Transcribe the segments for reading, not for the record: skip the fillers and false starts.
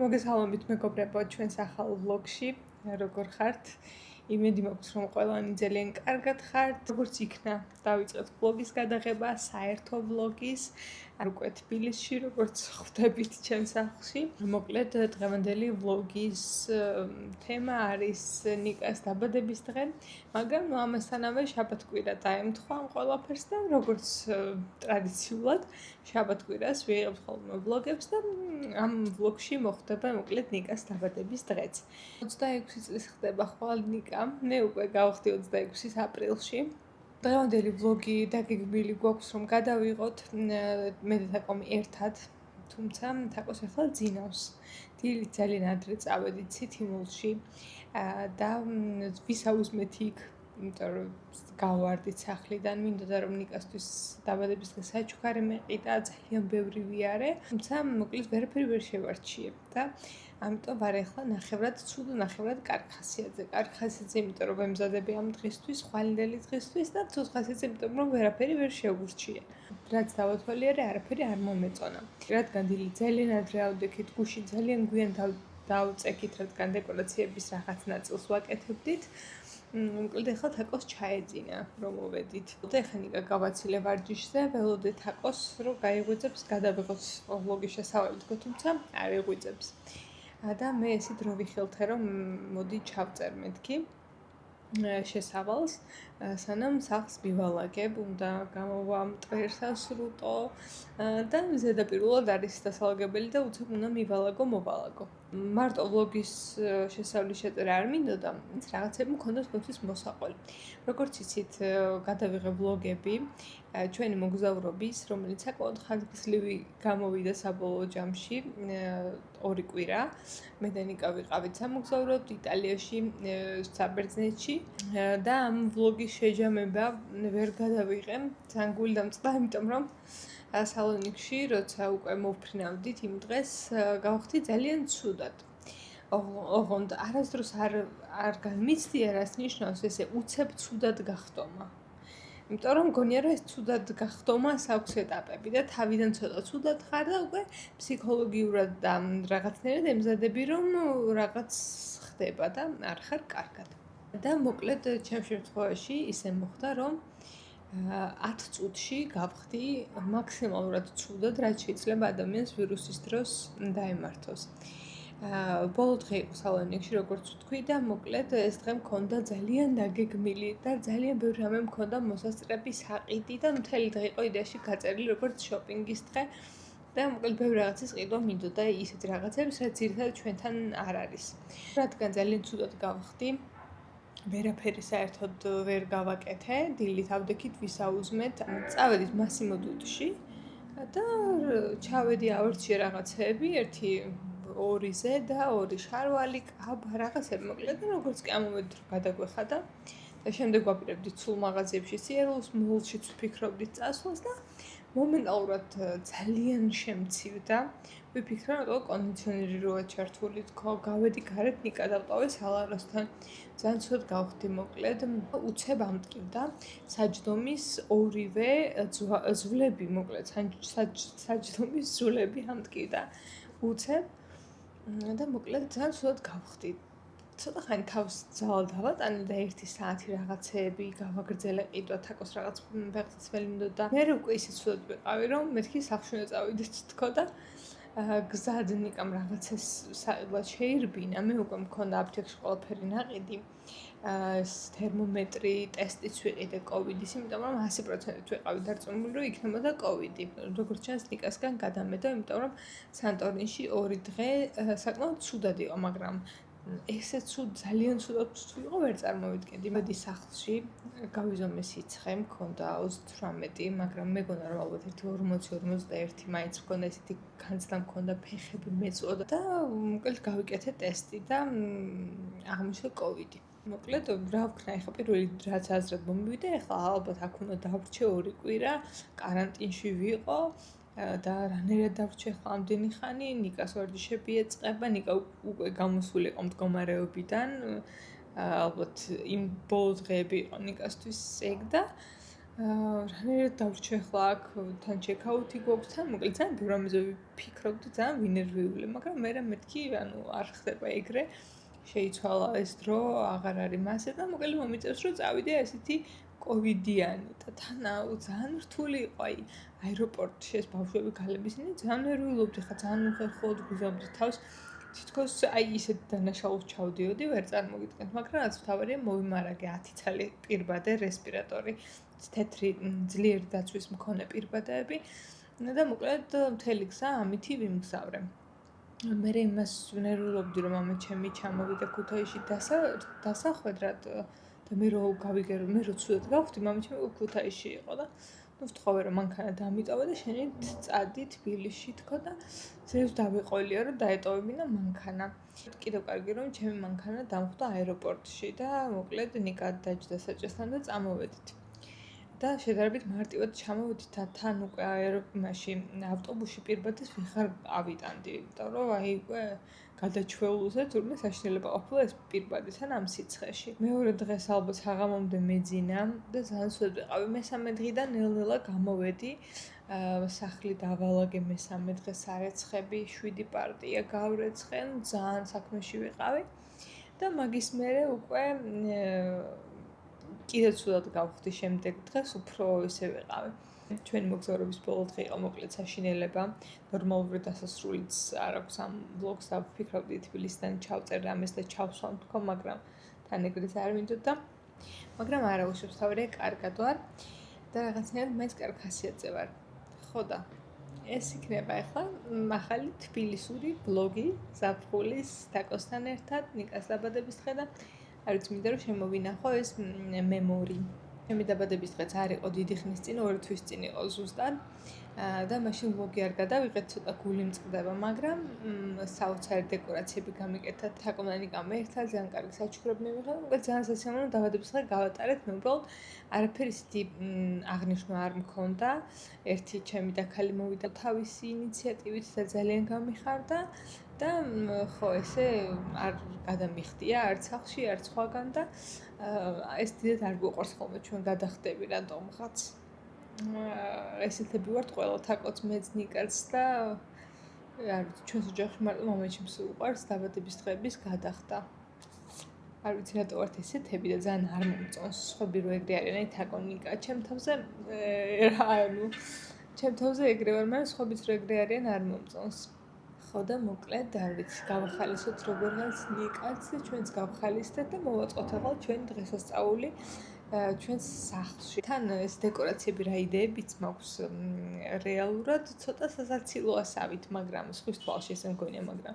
მოგესალმებით მეგობრებო ჩვენს ახალ ვლოგში. როგორ ხართ? იმედი მაქვს რომ ყველანი ძალიან კარგად ხართ. როგორც იქნა დავიწყეთ ვლოგის გადაღება, საერთო ვლოგის. უკვე თბილისში როგორც ხვდებით ჩემს სახლში. მოკლედ დღევანდელი ვლოგის თემა არის ნიკას დაბადების დღე, მაგრამ ამასთანავე შაბათ-კვირა დაემთხვა ამ ყველაფერს და როგორც ტრადიციულად შაბათ-კვირას ვიღებთ ხოლმე ვლოგებს და ამ ვლოგში მოხდება მოკლედ ნიკას დაბადების დღეც. 26 წლის ხდება ხვალ ნიკა, მე უკვე გავხდი 26 აპრილში. დღევანდელი ვლოგი დაგეგმილი გვაქვს რომ გადავიღოთ მე და თაკომი ერთად, თუმცა თაკოს ახლა ძინავს. დილით ძალიან ადრე წავედით ცითიმულში და ვისაუზმეთ იქ, იმიტომ რომ გავვარდით სახლიდან, მინდოდა რომ ნიკასთვის დაბადების დღე საჩუქარი მეყიდა, ძალიან ბევრი ვიარე, თუმცა მოკლედ ვერაფერი ვერ შევარჩიებ და ამიტომ ვარ ახლა ნახევრად ცუდ, ნახევრად კარგ ხასიათზე. კარგ ხასიათზე, იმიტომ რომ ვემზადები ამ დღისთვის, ხვალინდელი დღისთვის და ცუდ ხასიათზე, იმიტომ რომ ვერაფერი ვერ შევურჩიე. რაც დავათვალიერე, არაფერი არ მომეწონა. რადგან დილით ძალიან ადრე ავდექით, გუში ძალიან გვიან დავწექით, რადგან დეკორაციების რაღაც ნაწილს ვაკეთებდით. მოკლედ ახლა თაკოს ჩაეძინა, რომ მოვედით. და ახლა ნიკა გავაცილე ვარჯიშზე, ველოდე თაკოს, რომ გაიღვიძებს, გადავიღოთ ვლოგის შესავალი, თუმცა არ იღვიძებს. და მე ესე დრო ვიხილთე, რომ მოდი ჩავწერ მეთქი შესავალს, სანამ სახლს მივალაგებ, უნდა გამოვა მტვერსა სრუტო და ზედაპირულად არის დასალაგებელი და უცებ უნდა მივალაგო, მოვალაგო. მარტო ვლოგის შესავლის შეწერა არ მინდოდა, რაღაცები მქონდა თქვენთვის მოსაყველი. როგორც იცით, გადავიღე ვლოგები ჩვენი მოგზაურობის, რომელიც საკმაოდ ხანგრძლივი გამოვიდა საბოლოო ჯამში, 2 კვირა. მე და ნიკა ვიყავით სამოგზაუროდ იტალიაში, საბერძნეთში და ამ ვლოგის შეჯამება ვერ გადავიღე, ძალიან გული დამწყდა, იმიტომ რომ სალონიკში, როცა უკვე მოვფრინავდით იმ დღეს, გავხდი ძალიან ცუდად. ოღონდ არასდროს არ განმიცდია, რას ნიშნავს ესე უცებ ცუდად გახდომა. იმიტომ რომ მგონია რომ ეს ცუდად გახდომას აქვს ეტაპები და თავიდან ცოტა ცუდად ხარ და უკვე ფსიქოლოგიურად და რაღაცნაირად ემზადები რომ რაღაც ხდება და არ ხარ კარგად. და მოკლედ ჩემ შემთხვევაში ისე მოხდა რომ 10 წუთში გავხდი მაქსიმალურად ცუდად, რაც შეიძლება ადამიანს ვირუსის დროს დაემართოს. ბოლო დღე იყო სალონიკში, როგორც ვთქვი და მოკლედ ეს დღე მქონდა ძალიან დაგეგმილი და ძალიან ბევრი რამე მქონდა მოსასწრები, საყიდი და მთელი დღე იყო იდეაში გაწერილი როგორც შოპინგის დღე და მოკლედ ბევრი რაღაცის ყიდვა მინდოდა ისეთ რაღაცებს, რაც ძირითადად ჩვენთან არ არის. რადგან ძალიან ცუდად გავხდი, ვერაფერი საერთოდ ვერ გავაკეთე, დილით ავდექით, ვისაუზმეთ, წავედით Massimo Duttiში და ჩავედი ავარჩიე რაღაცები, ერთი 2 ზე და 2 შარვალი, კაბა, რაღაცები მოკლედ და როგორც კი ამოვედით რომ გადაგვეხადა და შემდეგ ვაპირებდით სულ მაღაზიებში სიერულს, მოლშიც ვფიქრობდით წასვლას და მომენტალურად ძალიან შემცივდა. ვიფიქრე რომ კონდიციონერი როა ჩართული თქო, გავედი გარეთ, ნიკა დავტოვე სალაროსთან. ძალიან ცუდად გავხდი მოკლედ, უცებ ამტკივდა საჯდომის ორივე ზვლები მოკლედ, საჯდომის ზვლები ამტკივდა უცებ და მოკლედ ძალიან ცუდად გავხდი. ცოტა ხანი თავს ძალად დავატანე და 1 საათი რაღაცეები გავაგრძელე ყიდვა, თაკოს რაღაც ფეხსაცმელი მინდოდა. მე უკვე ისე ცუდად ვიყავი, რომ მეთქი სახლში უნდა წავიდეთ თქო და გზად ნიკამ რაღაცას საერთოდ შეირბინა, მე უკვე მქონდა აფთიაქში ყველაფერი ნაყიდი. თერმომეტრი, ტესტიც ვიყიდე კოვიდის, იმიტომ რომ 100% ვიყავი დარწმუნებული, რომ იქნებოდა კოვიდი. როგორც ჩანს, ნიკასგან გადამედო, იმიტომ რომ სანტორინში 2 დღე საკმაოდ ცუდად იყო, მაგრამ ესე ძალიან ცუდად იყო, ვერ წარმოვიდგენდი. მედი სახლში, გავიზომე სიცხე, მქონდა 38, მაგრამ მეგონა რომ ალბათ 40-41 მაინც მქონდა ესეთი განცდა მქონდა, ფეხები მეწოდა და მოკლედ გავიკეთე ტესტი და აღმოჩნდა კოვიდი. მოკლედ რა ვქნა, ეხლა პირველი რაც აზრად მომივიდა, ეხლა ალბათ აქ უნდა დავრჩე 2 კვირა, კარანტინში ვიყო და რანაირად დავრჩე ხა ამდენი ხანი, ნიკას ვარჯიშები ეწყება, ნიკა უკვე გამოსული იყო მდგომარეობიდან, ალბათ იმ ბოლო დღეები იყო ნიკასთვის ეგ და რანაირად დავრჩე ახლა აქ თან ჩეკაუთი გვაქვს თან მოკლედ ძალიან ბევრ რამეზე ვფიქრობ და ძალიან ვინერვიული, მაგრამ მე მეთქი ანუ არ ხდება ეგრე. შეიცვალა ეს დრო, აღარ არის მასე და მოკლედ მომიწევს რომ წავიდე ესეთი კოვიდიანი და თანაუ ძალიან რთული იყო აი აეროპორტში ეს ბავშვები გალებისნი ძალიან ნერვიულობდი ხა ძალიან უხერხოდ გუზავდი თავს თითქოს აი ისეთ დანაშაულს ჩავდიოდი ვერ წარმოგიდგენთ მაგრამ რაც თავარია მოვიმარაგე 10 წელი პირბადე რესპირატორი თეთრი ძლიერი დაცვის მქონე პირბადეები და მოკლედ მთელი გზა ამითი ვიმგზავრე მე იმას ნერვიულობდი რომ ამა ჩემი ჩამოვიდა ქუთაისში დასახვედრად და მე რო გავიგერო მე რო ცუდად გავხდი მამიჩემ ქუთაისში იყო და ну ვთხოვე რომ მანქანა დამიტოვა და შენით წადი თბილისში თქო და ზევს დავეყოლია რომ დაეტოვებინა მანქანა კიდევ კარგი რომ ჩემი მანქანა დამხვდა აეროპორტში და მოკლედ ნიკად დაჯდა საჭესთან და წამოვედით და შედარებით მარტივად ჩამოვედით და თან უკვე აეროპორტში ავტობუსში პირბადეს ვიღარ ავიტანდი იმიტომ რომ აი უკვე გადაჩვეულზე თურმე საშინელება ყოფილა ეს პირბადი თან ამ სიცხეში მეორე დღეს ალბათ საღამომდე მეძინა და ძალიან სულ ვიყავი მესამე დღიდან ნელ-ნელა გამოვედი სახლი დავალაგე მესამე დღეს არეცხები 7 პარტია გავრეცხენ ძალიან საქმეში ვიყავი და მაგის მერე უკვე კიდევ ცუდად გავხდი შემდეგ დღეს უფრო ისე ვიყავი. ჩვენი მოგზაურობის ბოლო დღე იყო მოკლედ საშინელება. ნორმალური დასასრულიც არ აქვს ამ ბლოგს და ვფიქრობდი თბილისიდან ჩავწერ რამეს და ჩავსვამ თქო, მაგრამ თან ეგრეც არ მინდოდა. მაგრამ არა უშავს თავი კარგად ვარ და რაღაცნაირად მეც კარგ ხასიათზე ვარ. ხო და ეს იქნება ახლა ახალი თბილისური ბლოგი ზაფხულის თაკოსთან ერთად ნიკას დაბადების დღე და არ ვიცი მინდა რომ შემოვინახო ეს მემორი. ჩემი დაბადების დღეც არ იყო დიდი ხნის წინ, 2 თვის წინ იყო ზუსტად. და მაშინ ბლოგი არ გადავიღეთ, ცოტა გული მწყდება, მაგრამ საოცარი დეკორაციები გამიკეთა. თაკონანიკა მე ერთად ძალიან კარგი საჩუქრები მივიღე, მაგრამ ძალიან სასიამოვნო დაბადების დღე გავატარეთ. მე უბრალოდ არაფერი ისეთი აღნიშვნა არ მქონდა. ერთი ჩემი დაქალი მოვიდა თავისი ინიციატივით და ძალიან გამიხარდა. და ხო ესე არ გადამიხდია არც სახლში არც სხვაგან და ეს დიდად არ გვიყვარს ხოლმე ჩვენ გადახდები რატომღაც ესეთები ვართ ყველა თაკოც მეც ნიკაც და არ ვიცი ჩვენს ოჯახში მარტო მამაჩემს უყვარს დაბადების დღეების გადახდა არ ვიცი რატო ვართ ესეთები და ძალიან არ მომწონს სხვები რო ეგრე არიან თაკო ნიკა ჩემ თავზე ჩემ თავზე ეგრე ვარ მაგრამ სხვებიც რო ეგრე არიან არ მომწონს ხო და მოკლედ არ ვიცი გავახალისოთ როგორღაც ნიკაც და ჩვენც გავხალისდეთ და მოვაწყოთ ახლა ჩვენი დღესასწაული ჩვენს სახლში. თან ეს დეკორაციები რა იდეებიც მაქვს რეალურად ცოტა სასაცილოასავით, მაგრამ სხვის თვალში ესე მგონია, მაგრამ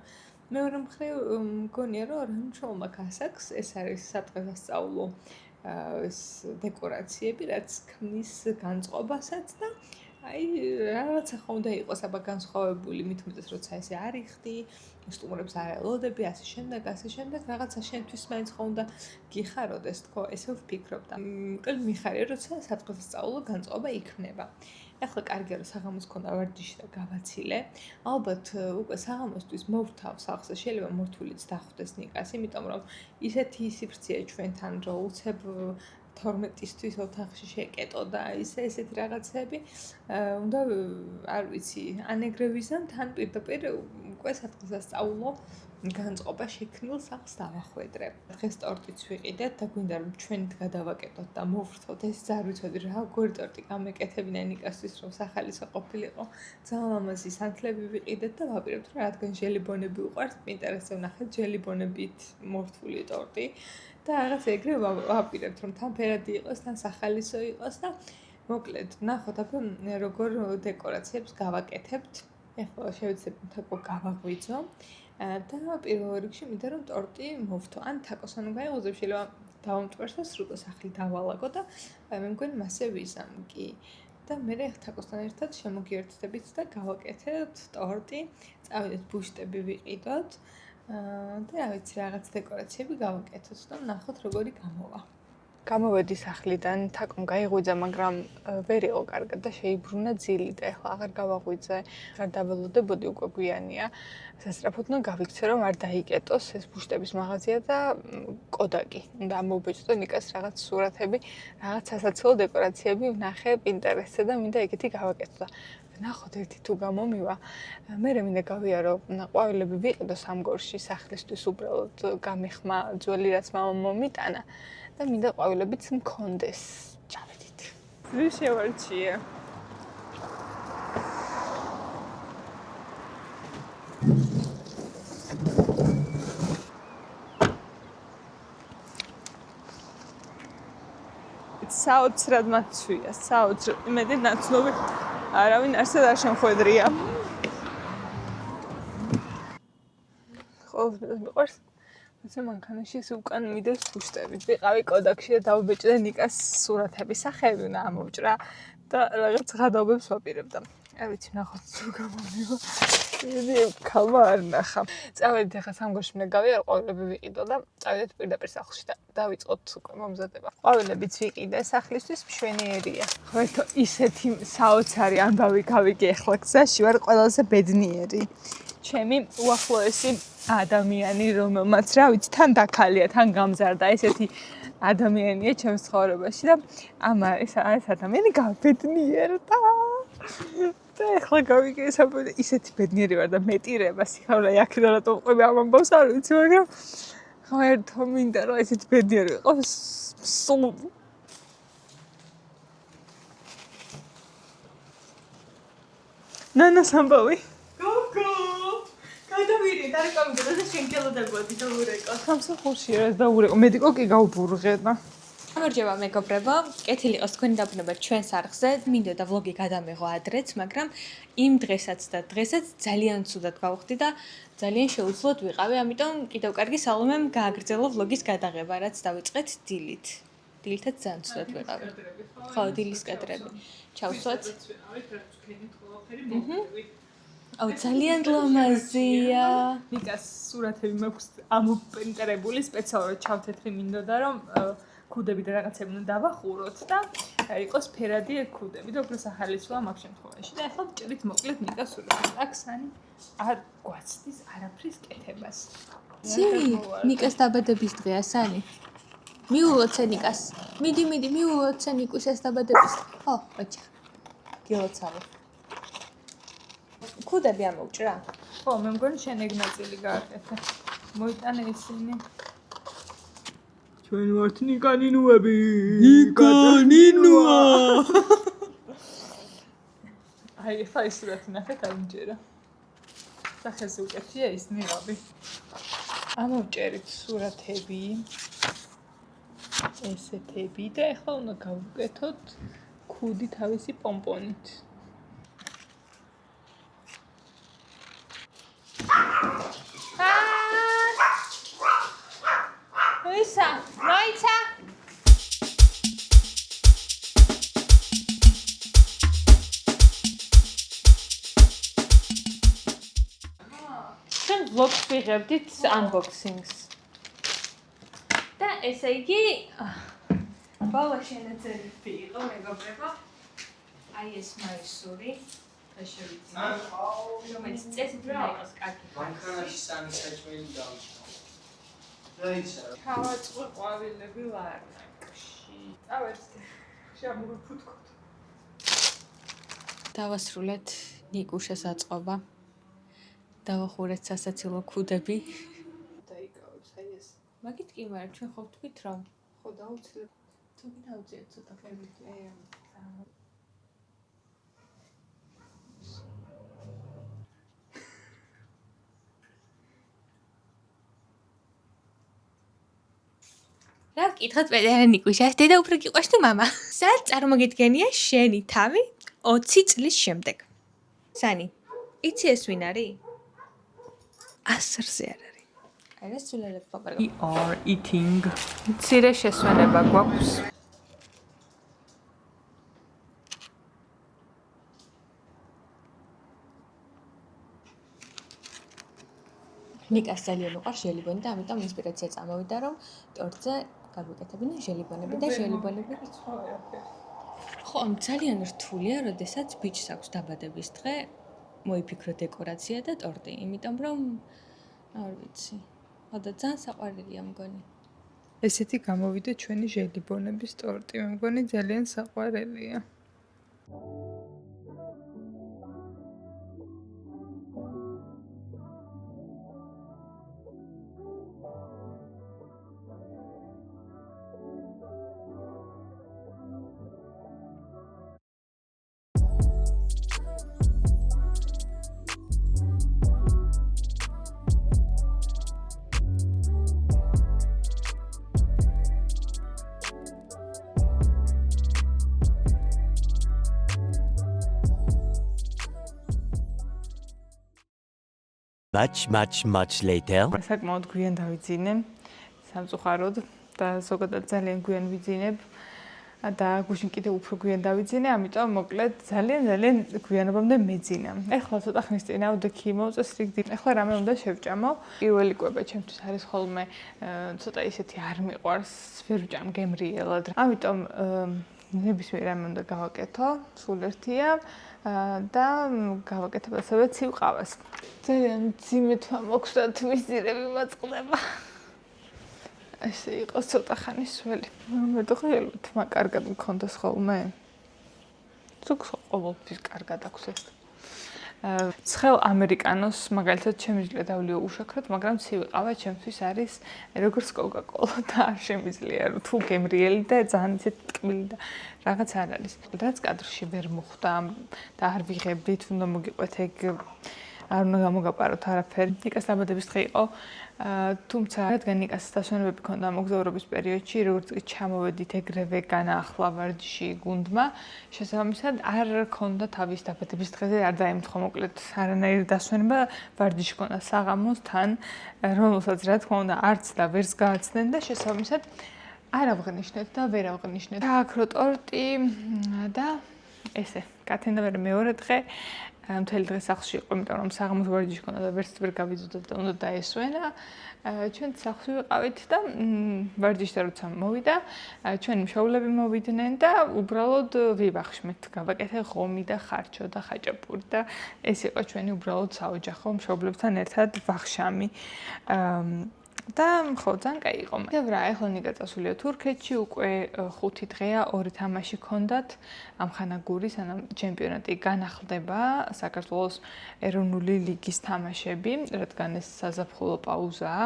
მეორე მხრივ მგონია რომ რა მნიშვნელობა გასაქვს ეს არის სადღესასწაულო ეს დეკორაციები, რაც ქმნის განწყობასაც და აი რაღაცა ხომ უნდა იყოს აბა განსხვავებული მით უმეტეს როცა ესე არ იხდი სტუმრებს არ ელოდები ასე შემდეგ რაღაცა შენთვის მაინც ხომ უნდა გიხაროდეს თქო ესე ვფიქრობ და მოკლედ მიხარია როცა სადღესასწაულო განწყობა იქნება ახლა კარგია რომ საღამოს ქონდა ვარჯიში და გავაცილე ალბათ უკვე საღამოსთვის მოვთავ სახლს შეიძლება მორთულიც დახვდეს ნიკას იმიტომ რომ ისეთი სიფრცეა ჩვენთან რომ უცებ 12-ისთვის ოთახში შეკეტო და ესეთი რაღაცები უნდა არ ვიცი ან ეგრე ვიზამ თან პირდაპირ უკვე სადღესასწაულო განწყობა შექმნილ სახლს დავახვედრე. დღეს ტორტიც ვიყიდეთ და გვინდა რომ ჩვენით გადავაკეთოთ და მოვვრთოთ. ეს არ ვიცოდი რა გორი ტორტი გამეკეთებინა ნიკასთვის რომ სახალისო ყოფილიყო. ძალიან ლამაზი სანთლები ვიყიდეთ და ვაპირებთ რომ რადგან ჟელიბონები უყვართ, პინტერესტზე ვნახეთ ჟელიბონებით მორთული ტორტი. და რაღაც ეგრე ვაპირებთ რომ თან ფერადი იყოს, თან სახალისო იყოს და მოკლედ ნახოთ აბა როგორ დეკორაციებს გავაკეთებთ. ეხლა შევეცდები თაკო გავაღვიძო და პირველ რიგში მინდა რომ ტორტი მოვთო. ან თაკოს ანუ გაიღო შეიძლება დავამტვერს და სრუტო სახლი დავალაგო და მე მგონი მასე ვიზამ კი. და მე თაკოსთან ერთად შემოგიერთდებით და გავაკეთეთ ტორტი. წავიდეთ ბუშტები ვიყიდოთ. და რა ვიცი რაღაც დეკორაციები გავაკეთოთ და ნახოთ როგორი გამოვა. გამოვედი სახლიდან, თაკომ გაიღვიძა, მაგრამ ვერ იყო კარგად და შეიბრუნა ძილი და ეხლა აღარ გავაღვიძე, აღარ დაველოდებოდი, უკვე გვიანია. სასწრაფოდ გავიქცე, რომ არ დაიკეტოს ეს ბუშტების მაღაზია და კოდაკი. უნდა ამოვბეჭდო ნიკას რაღაც სურათები, რაღაც სასაცილო დეკორაციები ვნახე პინტერესტზე და მინდა ეგეთი გავაკეთო. ნახოთ ერთი თუ გამომივა. მე მინდა გავიარო, ყვავილები ვიყიდო სამგორში სახლისთვის უბრალოდ გამიხმა ძველი რაც მამამ მომიტანა. და მინდა ყვავილებიც მქონდეს. ჩავედით. ვინ შევარჩიე? საოცრად მაცვია, საოცრად. იმედი ნაცნობი არავინ არსად არ შემხვედრია. ყოველდღე მიყვარს ასე მანქანაში უკან მიდევს ბუშტები. ვიყავი კოდაკში და დავბეჭდე ნიკას სურათები, სახეები უნდა ამოვჭრა და რაღაც ღადაობებს ვაპირებდა. არ ვიცი, ნახოთ თუ გამომივა. იმედი ქალმა არ ნახა. წავედით ახლა სამგორში მინდა გავიარო, ყვავილები ვიყიდო და წავედით პირდაპირ სახლში და დავიწყოთ უკვე მომზადება. ყვავილებიც ვიყიდე, სახლისთვის მშვენიერია. ხოერთო ისეთი საოცარი ამბავი გავიგე ახლა გზაში, ვარ ყველაზე ბედნიერი. ჩემი უახლოესი ადამიანი, რომელმაც რა ვიცი, თან დაქალია, თან გამზარდა, ესეთი ადამიანია ჩემს ცხოვრებაში და ეს ადამიანი გავბედნიერდა. და ახლა გავიგე ისეთი ბედნიერი ვარ და მეტირება სიხარულა აქედან რატომ ყვები ამ ამბავს არ ვიცი, მაგრამ ხოერთო მინდა რომ ესეთი ბედნიერი ვიყოს სულ. ნანას ამბავი. გოგო გადავიდე და რეკავიდე და შენკელოდებოდი და ურეკო. სამსახურში ეს და ურეკო. მედიკო კი გავბურღედა. გამარჯობა მეგობრებო, კეთილი იყოს თქვენი დაბრუნება ჩვენს არხზე. მინდოდა ვლოგი გადამეღო ადრეც, მაგრამ იმ დღესაც და დღესაც ძალიან ცუდად გავხდი და ძალიან შეუძლოდ ვიყავი, ამიტომ კიდევ კარგი სალომემ გააგრძელა ვლოგის გადაღება, რაც დავიწყეთ დილით. დილითაც ძალიან ცუდად ვიყავი. ხო, დილის კადრები. ჩავსვათ. აუ, ძალიან ლამაზია. ნიკას სურათები მაქვს ამოპენტერებული, სპეციალურად ჩავთეთრი მინდოდა, რომ ქუდები და რაღაცები უნდა დავახუროთ და იყოს ფერადი ქუდები და უფრო სახალისოა მაგ შემთხვევაში. და ახლა ვჭრით მოკლედ ნიკას სურათს. აქ სანი არ გვაცდის არაფრის კეთებას. ნიკას დაბადების დღეა სანი. მიულოცე ნიკას. მიდი, მიულოცე ნიკუშას დაბადების. ხო, ბაჭი. გილოცავი. ქუდები ამოვჭრა? ხო, მე მგონი შენ ეგ ნაწილი გააკეთე. მოიტანე ისინი. ჩვენ ვართ ნიკანინუები. ნიკანინუა. აი, ხა ის სურათი ნახეთ, არ მჯერა. სახეზე უკეთია ის ნიღაბი. ამოვჭერით სურათები. ესეთები და ახლა უნდა გავუკეთოთ ქუდი თავისი პომპონით. Ისა, ნოიცა. ჩვენ ვლოგს ვიღებდით unboxings. და ესე იგი, ბალა შენაწერები იყო, მეგობრებო. აი ეს მაისური. და შევიწინე. რომელიც წესით უნდა იყოს კარგი. მანქანაში სამი საჭმელი დავიწყო. ჩავაწყო ყვავილები ლარნაკში. წავედი. შემოვიფუთქოთ. დავასრულეთ ნიკუშას აწყობა. დავახურეთ სასაცილო ქუდები. დაიკავებს აი ეს. მაგით კი მაგრამ ჩვენ ხო ვთქვით რომ ხო დაუცილებ. თუ კი დავუძიეთ ცოტა ფერით. რა ვკითხოთ პედერა ნიკუშას, დედა უფრო გიყვარს თუ მამა? სად წარმოგიდგენია შენი თავი 20 წლის შემდეგ? სანი, იცი ეს ვინ არის? ასრზე არ არის. აი ეს ცულელებს ვაპარაკობ. We are eating. მცირე შესვენება გვაქვს. ნიკას ძალიან უყვარს ჟელიბონი და ამიტომ ინსპირაცია წამოვიდა რომ ტორტზე გავიკეთებინა ჟელიბონები და ჟელიბონები. ხო, ძალიან რთულია, როდესაც ბიჭს აქვს დაბადების დღე, მოიფიქრო დეკორაცია და ტორტი, იმიტომ რომ არ ვიცი. ხოდა ძალიან საყვარელია მგონი. ესეთი გამოვიდა ჩვენი ჟელიბონების ტორტი. მე მგონი ძალიან საყვარელია. Much later. საკმაოდ გვიან დავიძინე სამწუხაროდ და ზოგადად ძალიან გვიან ვიძინებ და გუშინ კიდე უფრო გვიან დავიძინე, ამიტომ მოკლედ ძალიან გვიანობამდე მეძინა. ეხლა ცოტა ხნის წინ ავდექი მოვწეს რიგდ. ეხლა რამე უნდა შევჭამო. პირველი კვება ჩემთვის არის ხოლმე ცოტა ისეთი არ მიყვარს, ვერ ვჭამ გემრიელად. ამიტომ ნებისმიერ რამე უნდა გავაკეთო, სულ ერთია და გავაკეთებ ასევე ცივ ყავას. ძალიან ძიმეთმა მოგვსდა თვისძირები მაწყდება. ესე იყოს ცოტა ხანის ველი. მე დღელოთ, მა კარგად მქონდეს ხოლმე. ზოგს ყოველთვის კარგად აქვს ეს. ცხელ ამერიკანოს მაგალითად შემიძლია დავლიო უშაქრად, მაგრამ ცივი ყავა ჩემთვის არის როგორც კოკა-კოლა და არ შემიძლია თუ გემრიელი და ძალიან ისეთ ტკბილი და რაღაც არ არის. რაც კადრში ვერ მოხვდა და არ ვიღებდით, უნდა მოგიყვეთ ეგ არ უნდა გამოგაპაროთ არაფერი. ნიკას დაბადების დღე იყო, თუმცა რადგან ნიკას დასვენებები ქონდა მოგზაურობის პერიოდში, როგორც კი ჩამოვედით ეგრევე განაახლა ვარჯიში გუნდმა, შესაბამისად არ ქონდა თავის დაბადების დღეზე არ დაემთხვა მოკლედ არანაირი დასვენება, ვარჯიში ქონდა საღამოს თან, რომელსაც რა თქმა უნდა არც და ვერც გააცდნენ და შესაბამისად არ ავღნიშნეთ და ვერ ავღნიშნეთ. გააქრო ტორტი და ესე, კათენდა მეორე დღე მთელი დღე სახლში იყო, იმიტომ რომ საღამოს ვარჯიში ქონდა და ვერც ვერ გავიზრდა და უნდა დაესვენა. ჩვენ სახლში ვიყავით და ვარჯიშთან როცა მოვიდა, ჩვენი მშობლები მოვიდნენ და უბრალოდ ვიბახშმეთ, გავაკეთე ღომი და ხარჩო და ხაჭაპური და ეს იყო ჩვენი უბრალოდ საოჯახო მშობლებთან ერთად ვახშამი. და ხო, ძალიან კაი იყო. და რა, ეხლა ნიკა წასულია თურქეთში, უკვე 5 დღეა, 2 თამაში ჰქონდათ ამხანაგური, სანამ ჩემპიონატი განახლდება, საქართველოს ეროვნული ლიგის თამაშები, რადგან ეს საზაფხულო პაუზაა.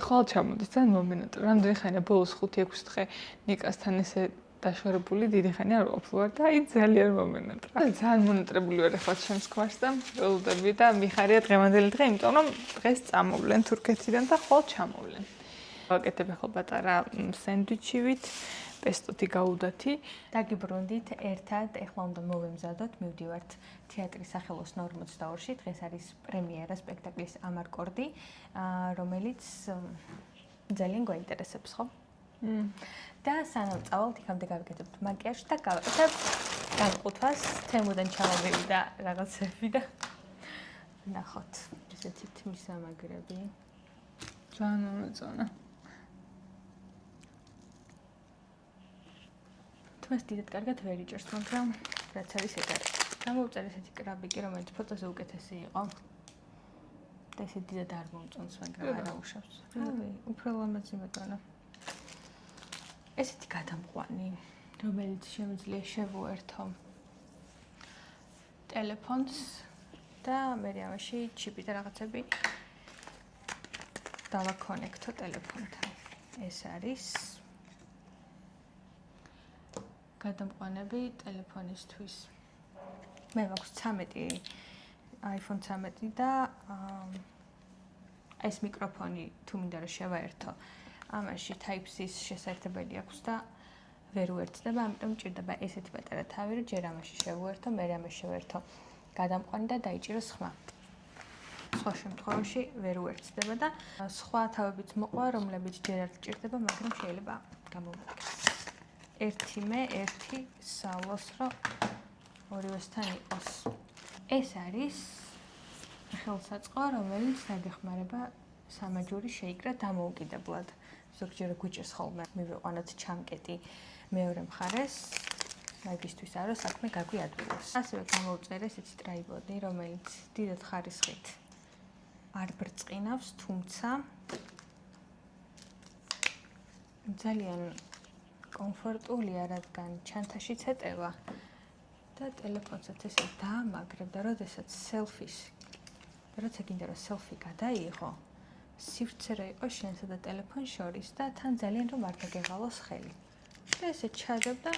ხვალ ჩამოდის ძალიან მომენატრა. რამდენი ხანია ბოლოს 5-6 დღე ნიკასთან ესე დაშორებული დიდი ხანი არ ვარ და აი ძალიან მომენატრა. ძალიან მონატრებული ვარ ახლა ჩემს ქმარს და ველოდები და მიხარია დღევანდელი დღე, იმიტომ რომ დღეს წამოვლენ თურქეთიდან და ხვალ ჩამოვლენ. ვაკეთებ ახლა პატარა სენდვიჩივით, პესტოთი გაუდათი. დაგიბრუნდით ერთად, ეხლა უნდა მოვემზადოთ, მივდივართ თეატრის სახელოსნო 42-ში, დღეს არის პრემიერა სპექტაკლის ამარკორდი, რომელიც ძალიან გვაინტერესებს, ხო? და სანამ წავალთ, იქამდე გავიკეთებთ მაკიაჟს და გავაკეთებ განყუთვას, თემოდან ჩამოვიდა რაღაცები და ნახოთ, ესეთი თმის ამაგრები. ძალიან მომეწონა. თმას დიდად კარგად ვერ იჭერს, მაგრამ რაც არის ეგ არის. გამოვწერ ესეთი კრაბიკი, რომელიც ფოტოზე უკეთესი იყო. და ესე დიდად არ მომწონს, მაგრამ არ აუშავს. რავი, უფრო ლამაზი მეკანა. ესეთი გადამყვანი, რომელიც შემიძლია შევუერთო ტელეფონს და მე ამაში ჩიპი და რაღაცები დავაკონექტო ტელეფონთან. ეს არის გადამყვანები ტელეფონისთვის. მე მაქვს 13 iPhone 13 და ეს მიკროფონი თუ მინდა რომ შევაერთო ამაში Type-C-ის შესაძლებელი აქვს და ვერ უერთდება, ამიტომ მჭირდება ესეთი პატარა თავი, რომ ჯერ ამაში შევუერთო, მე ამაში შევერთო გადამყვანი და დაიჭიროს ხმა. სხვა შემთხვევაში ვერ უერთდება და სხვა თავებიც მოყვა, რომლებიც ჯერ არ ჭირდება, მაგრამ შეიძლება გამოვაკეთო. ერთი მე, ერთი სავლოს, რომ ორივესთან იყოს. ეს არის ხელსაწყო, რომელიც დაგეხმარება სამაჯური შეიკრა დამოუკიდებლად. ზოგჯერ გვიჭირს ხოლმე მივიყვანოთ ჩამკეტი მეორე მხარეს, მაგისთვის არა საქმე გაგვიადვილოს. ასევე გამოვწერე ესეთი ტრაიბოდი, რომელიც დიდად ხარისხით არ ბრწყინავს, თუმცა ძალიან კომფორტულია, რადგან ჩანთაშიც ეტევა და ტელეფონსაც ესე დაამაგრებ და როცა გინდა რომ სელფი გადაიღო, სივრცე რა იყო შენსა და ტელეფონს შორის და თან ძალიან რომ არ გაგეღალოს ხელი. და ესე ჩადებ და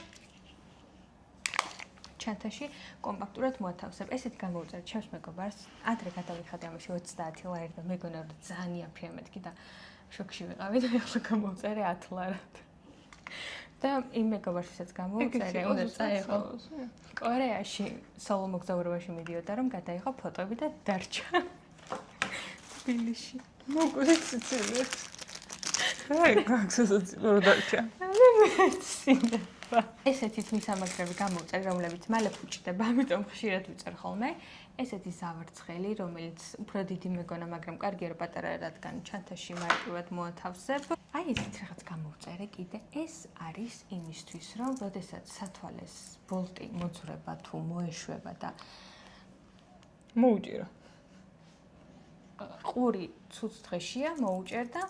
ჩანთაში კომპაქტურად მოათავსებ. ესეთი გამოვწერე ჩემს მეგობარს, ადრე გადავიხადე ამაში 30 ლარი და მეგონა რომ ძალიან იაფია მეთქი და შოქში ვიყავი და ახლა გამოვწერე 10 ლარად. და იმ მეგობარსაც გამოვწერე, უნდა წაიღო კორეაში სოლო მოგზაურობაში მიდიოდა, რომ გადაიღო ფოტოები და დარჩა თბილისში. მოგვიყვება სიცილია. აი, გაგსაცილო დარჩა. ესეთი მისამაგრები გამოვწერე, რომლებიც მალე ფუჭდება, ამიტომ ხშირად ვიწერ ხოლმე. ესეთი ზავარცხელი, რომელიც უფრო დიდი მეგონა, მაგრამ კარგია რომ პატარა, რადგან ჩანთაში მარტივად მოათავსებ. აი ესეთ რაღაც გამოვწერე კიდე. ეს არის იმისთვის, რომ როდესაც სათვალეს ბოლტი მოძრება თუ მოეშვება და მოუჭირო. ყური ცუც დღეშია, მოუჭერ და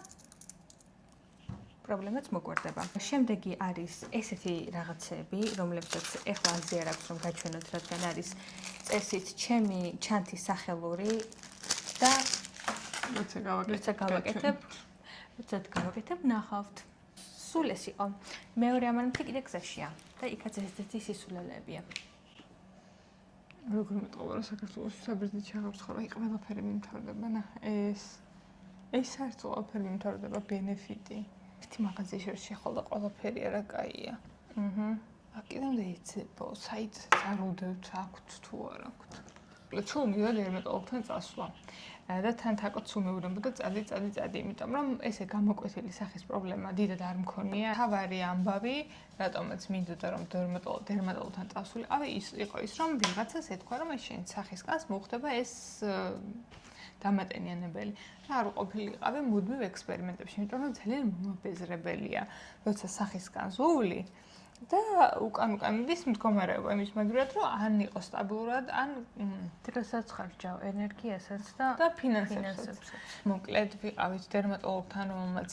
პრობლემაც მოგვარდება. შემდეგი არის ესეთი რაღაცები, რომლებსაც ეხლა აზრი არ აქვს რომ გაჩვენოთ, რადგან არის წესით ჩემი ჩანთის სახელური და როცა გავაკეთებ, ნახავთ. სულ ეს იყო. მეორე ამანთი კიდე გზაშია და იქაც ესეთი სისულელებია. როგორ მეტყობა რომ საქართველოს საბერძნეთში აღარ ცხოვრობ, აი ყველაფერი მიმთავრდება, ეს საერთოდ ყველაფერი მიმთავრდება ბენეფიტი. ერთი მაღაზიაში რომ შეხვალ და ყველაფერი არა კაია. კიდემდე იცებო, საით წარუდევთ, აქვთ თუ არ აქვთ. ჩულ მივიდა დერმატოლოგთან წასვლა. და თან თაკოც უმეურებოდა წადი, იმიტომ რომ ესე გამოკვეთილი სახის პრობლემა დიდად არ მქონია. თავარი ამბავი, რატომაც მინდოდა რომ დერმატოლოგთან წასულიყავი, ის იყო ის რომ ვიღაცას ეთქვა რომ ეს შენი სახის კანს მოხდება ეს დამატენიანებელი. რა არ ყოფილიყავი მუდმივ ექსპერიმენტებში, იმიტომ რომ ძალიან მომაბეზრებელია, როცა სახის კანს ვუვლი და უკან მიდის მდგომარეობა იმის მაგრად რომ ან იყო სტაბილურად, ან დროსაც ხარჯავ ენერგიასაც და ფინანსებსაც. მოკლედ ვიყავით დერმატოლოგთან, რომელმაც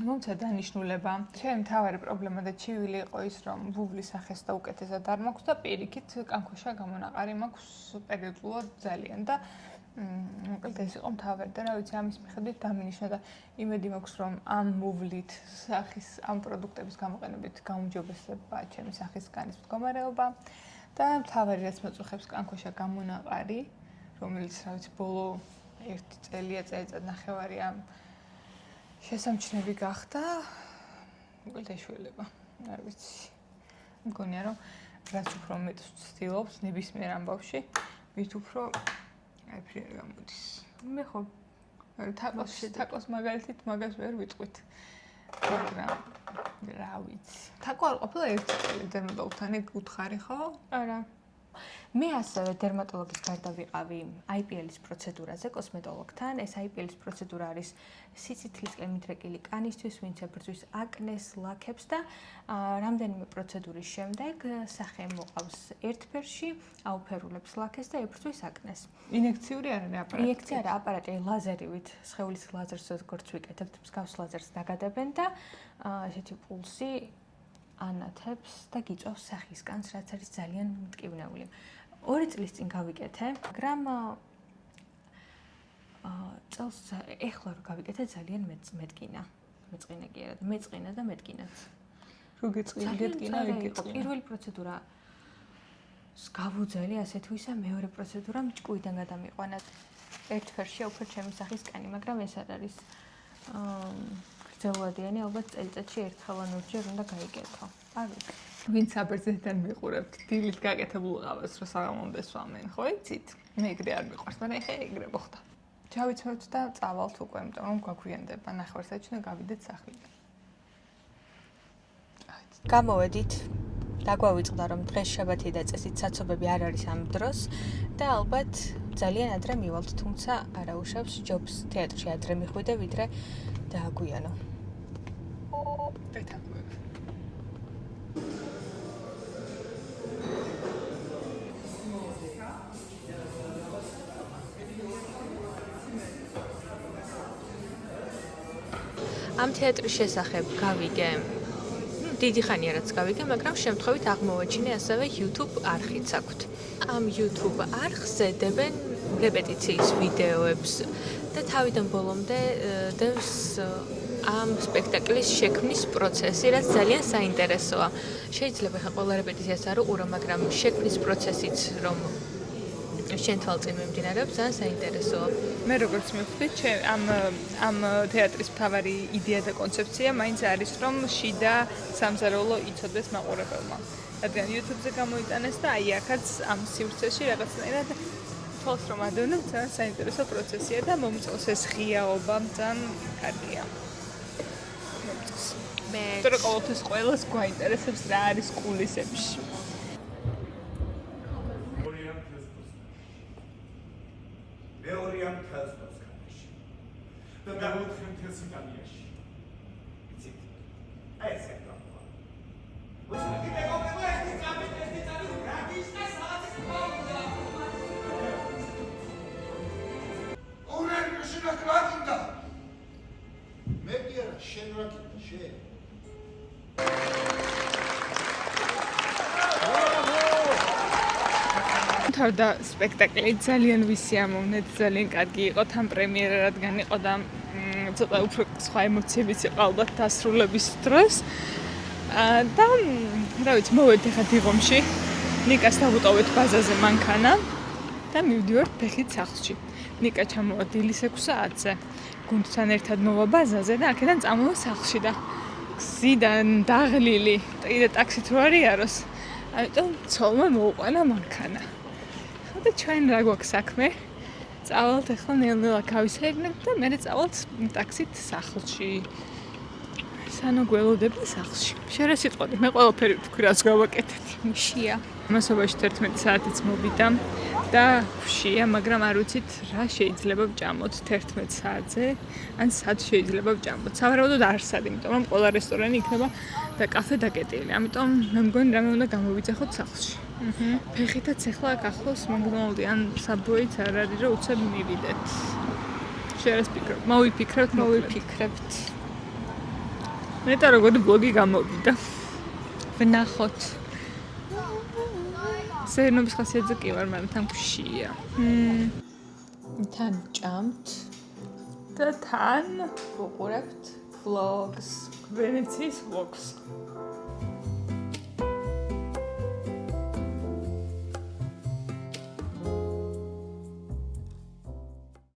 მომცა დანიშნულება. ჩემი მთავარი პრობლემა და ჩივილი იყო ის, რომ ვუვლის სახეს და უკეთესად არ მაქვს და პირიქით კანქვეშა გამონაყარი მაქვს პერიოდულად ძალიან და მოკლედ ეს იყო მთავარი და რა ვიცი ამის მიხედვით დამინიშნა და იმედი მაქვს რომ ამ მუვლით სახის ამ პროდუქტების გამოყენებით გაუმჯობესდება ჩემი სახის კანის მდგომარეობა და მთავარი რაც მოწუხებს კანქვეშა გამონაყარი რომელიც რა ვიცი ბოლო 1 წელია წელიწადნახევარი ამ შესამჩნევი გახდა მოკლედ ეშველება არ ვიცი მგონია რომ რაც უფრო მეტს ვცდილობს ნებისმიერ ამბავში მით უფრო აი ფრიერ გამოდის. მე ხო თაკოს მაგალითით მაგას ვერ ვიტყვით. მაგრამ რა ვიცი. თაკო არ ყოფილა ერთი წელი დერმატოლოგთან უთხარი ხო? არა. მე ასევე დერმატოლოგის გარდა ვიყავი IPL-ის პროცედურაზე კოსმეტოლოგთან. ეს IPL-ის პროცედურა არის სიცითლისკენ მიდრეკილი კანისთვის, ვინც ებრძვის აკნეს, ლაქებს და რამდენიმე პროცედურის შემდეგ სახე მოყავს ერთ ფერში, აუფერულებს ლაქეს და ებრძვის აკნეს. ინექციური არ არის აპარატი. ინექცია არა, აპარატი ლაზერივით, სხეულის ლაზერს როგორც ვიკეთებთ, მსგავს ლაზერს დაგადებენ და ესეთი პულსი ანათებს და გიწევს სახის კანს, რაც არის ძალიან მტკივნეული. 2 წლის წინ გავიკეთე, მაგრამ წელს ეხლა რომ გავიკეთე ძალიან მეწყინა. მეწყინა კი არა, მეწყინა და მეტკინაც. რო გეწყინა, გეტკინა. პირველი პროცედურა გავუძელი ასეთ ვისა, მეორე პროცედურა მჭკუიდან გადამიყვანა. ერთ ფერში უფრო ჩემი სახის კანი, მაგრამ ეს არ არის გრძელვადიანი, ალბათ წელიწადში ერთხელ ან ორჯერ უნდა გაიკეთო. არ ვიცი. ვინც საბერძნეთიდან მიყურებთ, დილით გაკეთებულ ყავას რო საღამომდე სვამენ, ხო იცით? მე ეგრე არ მიყვარს, მაგრამ ეხა ეგრე მოხდა. ჩავიცმევთ და წავალთ უკვე, იმიტომ რომ გაგვიანდება ნახევარსაჭი და გავიდეთ სახლიდან. გამოვედით დაგვავიწყდა რომ დღეს შაბათი და წესით საცობები არ არის ამ დროს და ალბათ ძალიან ადრე მივალთ, თუმცა არა უშავს ჯობს თეატრში ადრე მიხვიდე ვიდრე დააგვიანო. ამ თეატრის შესახებ გავიგე დიდი ხანია რაც გავიგე, მაგრამ შემთხვევით აღმოვაჩინე ასევე YouTube არხიც აქვთ. ამ YouTube არხზე დებენ რეპეტიციის ვიდეოებს და თავიდან ბოლომდე დევს ამ სპექტაკლის შექმნის პროცესი, რაც ძალიან საინტერესოა. შეიძლება ხა ყველა რეპეტიციას არ უყურო, მაგრამ შექმნის პროცესიც რომ შენ თვალწინ მიმდინარეობს, ძალიან საინტერესოა. მე როგორც მივხვდით, ამ თეატრის მთავარი იდეა და კონცეფცია მაინც არის, რომ შიდა სამზარეულო იცოდეს მაყურებელმა. რადგან YouTube-ზე გამოიტანეს და აი აქაც ამ სივრცეში რაღაცნაირად თვალს რომ ადევნებ, ძალიან საინტერესო პროცესია და მომწონს ეს ღიაობა, ძალიან კარგია. მე თორე ყოველთვის ყველას გვაინტერესებს რა არის კულისებში. მეორიამ თელს მოსკოვში და დაუთხემ თელს იტალიაში. იცით? აი ესე გამოვა. უსმენდი მეგობრებო, ერთი წამი რა გიშდა საათის პაუზა. ორენ შენ რა გინდა? მე კი არა, შენ რა გინდა, შენ. თავდა სპექტაკლი ძალიან ვისიამოვნეთ, ძალიან კარგი იყო თან პრემიერა, რადგან იყო და ცოტა უფრო სხვა ემოციებიც იყო ალბათ დასრულების დროს. და რა ვიცი, მოვედი ხა დიღომში. ნიკას დავუტოვეთ ბაზაზე მანქანა და მივდივართ ფეხით სახლში. ნიკა ჩამოვა დილის 6 საათზე. გუნდთან ერთად მოვა ბაზაზე და აქედან წამოვა სახლში და გზიდან დაღლილი, კიდე ტაქსით რო არიაროს. ამიტომ ცოლმა მოუყანა მანქანა. და ჩვენ რა გვაქვს საქმე? წავალთ ახლა ნელ-ნელა გავისაიგნებთ და მერე წავალთ ტაქსით სახლში. სანო გველოდება სახლში. შენ რა სიტყვები? მე ყველაფერი ვთქვი, რაც გავაკეთეთ. მშია. მასობაში 11 საათიც მოვიდა და ვშია, მაგრამ არ ვიცით რა შეიძლება ვჭამოთ 11 საათზე, ან სად შეიძლება ვჭამოთ. სავარაუდოდ არ სად, იმიტომ რომ ყველა რესტორანი იქნება და კაფე დაკეტილი. ამიტომ მე მგონი რამე უნდა გამოვიძახოთ სახლში. ფეხითაც ახლა აქ ახლოს მაგდონალდი ან საბოიც არ არის, რომ უცებ მივიდეთ. შენ რა ვფიქრობ? მოვიფიქრებთ. ნეტა როგორი ბლოგი გამოვიდა. ვნახოთ. სერნობის ხასიათზე კი ვარ, მაგრამ თან გშია. თან ჭამთ და თან უყურებთ vlogs. ვენეციის vlogs.